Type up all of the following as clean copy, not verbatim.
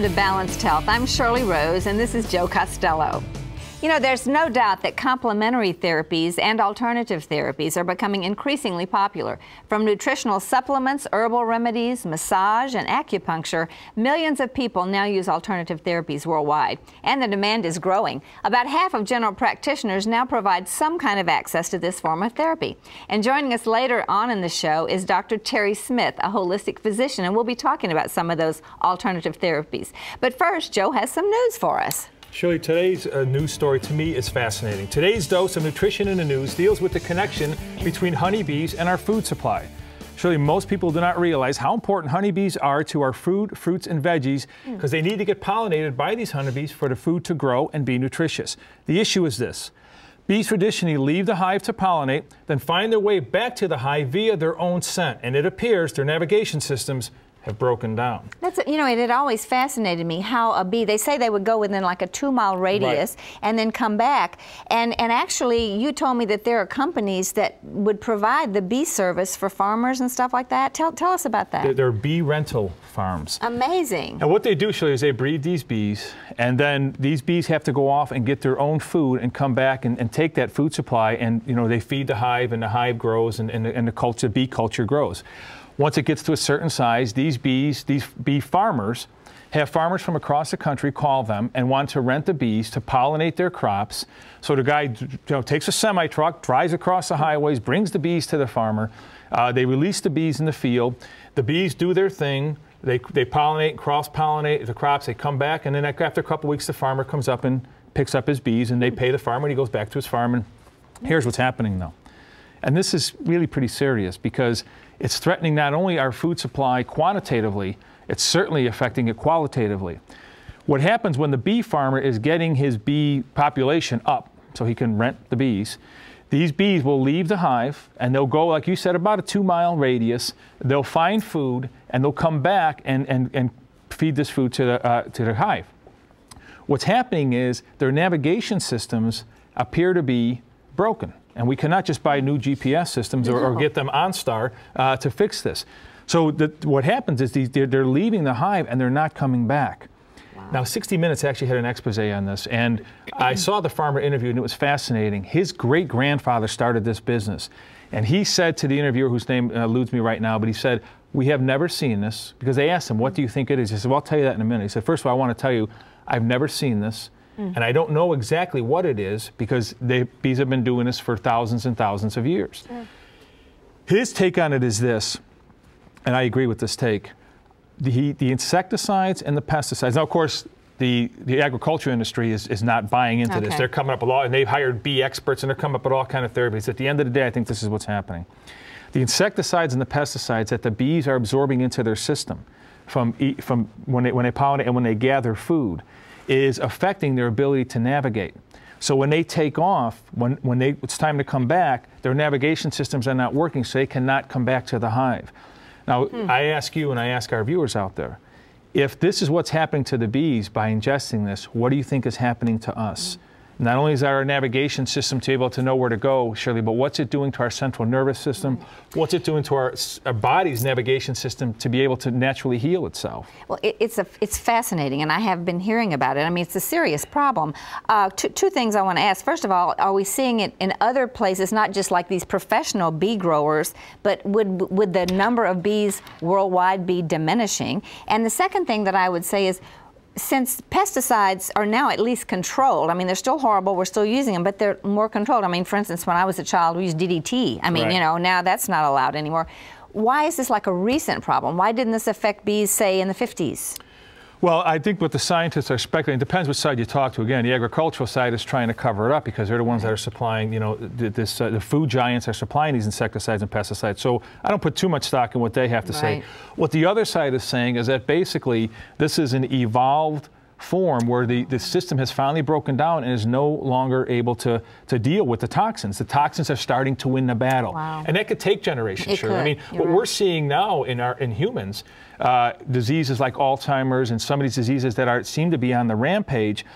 Welcome to Balanced Health. I'm Shirley Rose, and this is Joe Costello. You know, there's no doubt that complementary therapies and alternative therapies are becoming increasingly popular. From nutritional supplements, herbal remedies, massage, and acupuncture, millions of people now use alternative therapies worldwide, and the demand is growing. About half of general practitioners now provide some kind of access to this form of therapy. And joining us later on in the show is Dr. Terry Smith, a holistic physician, and we'll be talking about some of those alternative therapies. But first, Joe has some news for us. Shirley, today's news story to me is fascinating. Today's dose of nutrition in the news deals with the connection between honeybees and our food supply. Shirley, most people do not realize how important honeybees are to our food, fruits, and veggies because they need to get pollinated by these honeybees for the food to grow and be nutritious. The issue is this. Bees traditionally leave the hive to pollinate, then find their way back to the hive via their own scent, and it appears their navigation systems have broken down. That's, you know, it had always fascinated me how a bee, they say they would go within like a 2-mile radius and then come back. And actually, you told me that there are companies that would provide the bee service for farmers and stuff like that. Tell us about that. They're bee rental farms. Amazing. And what they do, Shirley, is they breed these bees, and then these bees have to go off and get their own food and come back and take that food supply, and, you know, they feed the hive, and the hive grows, and the culture, bee culture grows. Once it gets to a certain size, these bee farmers have farmers from across the country call them and want to rent the bees to pollinate their crops. So the guy, you know, takes a semi-truck, drives across the highways, brings the bees to the farmer. They release the bees in the field. The bees do their thing. They pollinate, cross-pollinate the crops. They come back, and then after a couple of weeks, the farmer comes up and picks up his bees, and they pay the farmer, and he goes back to his farm. And here's what's happening, though. And this is really pretty serious because it's threatening not only our food supply quantitatively, it's certainly affecting it qualitatively. What happens when the bee farmer is getting his bee population up so he can rent the bees, these bees will leave the hive and they'll go, like you said, about a 2-mile radius. They'll find food and they'll come back and feed this food to the hive. What's happening is their navigation systems appear to be broken. And we cannot just buy new GPS systems or get them OnStar to fix this. So what happens is they're leaving the hive and they're not coming back. Wow. Now, 60 Minutes actually had an expose on this, and I saw the farmer interview, and it was fascinating. His great-grandfather started this business, and he said to the interviewer, whose name eludes me right now, but he said, "We have never seen this," because they asked him, "What do you think it is?" He said, "Well, I'll tell you that in a minute." He said, "First of all, I want to tell you, I've never seen this. And I don't know exactly what it is because bees have been doing this for thousands and thousands of years." Sure. His take on it is this, and I agree with this take. The insecticides and the pesticides. Now, of course, the agriculture industry is not buying into this. They're coming up with and they've hired bee experts, and they're coming up with all kind of therapies. At the end of the day, I think this is what's happening. The insecticides and the pesticides that the bees are absorbing into their system from when they pollinate and when they gather food is affecting their ability to navigate. So when they take off, when it's time to come back, their navigation systems are not working, so they cannot come back to the hive. Now, I ask you and I ask our viewers out there, if this is what's happening to the bees by ingesting this, what do you think is happening to us? Not only is our navigation system to be able to know where to go, Shirley, but what's it doing to our central nervous system? What's it doing to our body's navigation system to be able to naturally heal itself? Well, it's fascinating, and I have been hearing about it. I mean, it's a serious problem. Two things I want to ask. First of all, are we seeing it in other places, not just like these professional bee growers, but would the number of bees worldwide be diminishing? And the second thing that I would say is, since pesticides are now at least controlled, I mean, they're still horrible, we're still using them, but they're more controlled. I mean, for instance, when I was a child, we used DDT. I mean, you know, now that's not allowed anymore. Why is this like a recent problem? Why didn't this affect bees, say, in the 50s? Well, I think what the scientists are speculating, it depends which side you talk to. Again, the agricultural side is trying to cover it up because they're the ones that are supplying, you know, the food giants are supplying these insecticides and pesticides. So I don't put too much stock in what they have to say. What the other side is saying is that basically this is an evolved form where the system has finally broken down and is no longer able to deal with the toxins. The toxins are starting to win the battle. Wow. And that could take generations, sure. I mean, what we're seeing now in humans, diseases like Alzheimer's and some of these diseases that seem to be on the rampage,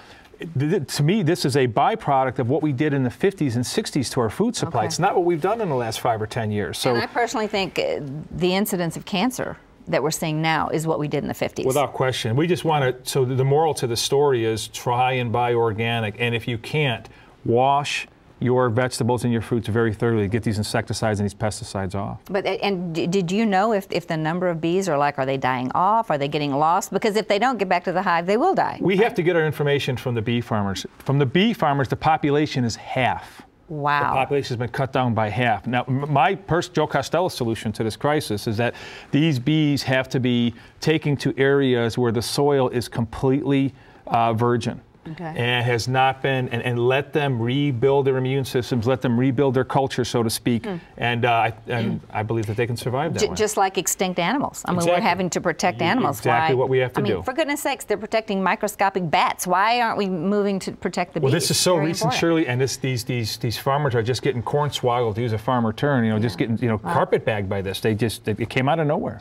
to me, this is a byproduct of what we did in the 50s and 60s to our food supply. It's not what we've done in the last 5 or 10 years. So, and I personally think the incidence of cancer that we're seeing now is what we did in the 50s. Without question. We just want to, so the moral to the story is try and buy organic, and if you can't, wash your vegetables and your fruits very thoroughly. Get these insecticides and these pesticides off. But and did you know if the number of bees are they dying off? Are they getting lost? Because if they don't get back to the hive, they will die. We have to get our information from the bee farmers. From the bee farmers, the population is half. Wow. The population has been cut down by half. Now, Joe Costello's solution to this crisis is that these bees have to be taken to areas where the soil is completely virgin. Okay. And has not been, and let them rebuild their immune systems, let them rebuild their culture, so to speak, and I believe that they can survive that way. Just like extinct animals. I mean, exactly. We're having to protect animals. Exactly what we have to do. I mean, for goodness sakes, they're protecting microscopic bats. Why aren't we moving to protect the bees? Well, this is so recent, important. Shirley, and these farmers are just getting corn swaggled, to use a farmer term, just getting carpetbagged by this. It came out of nowhere.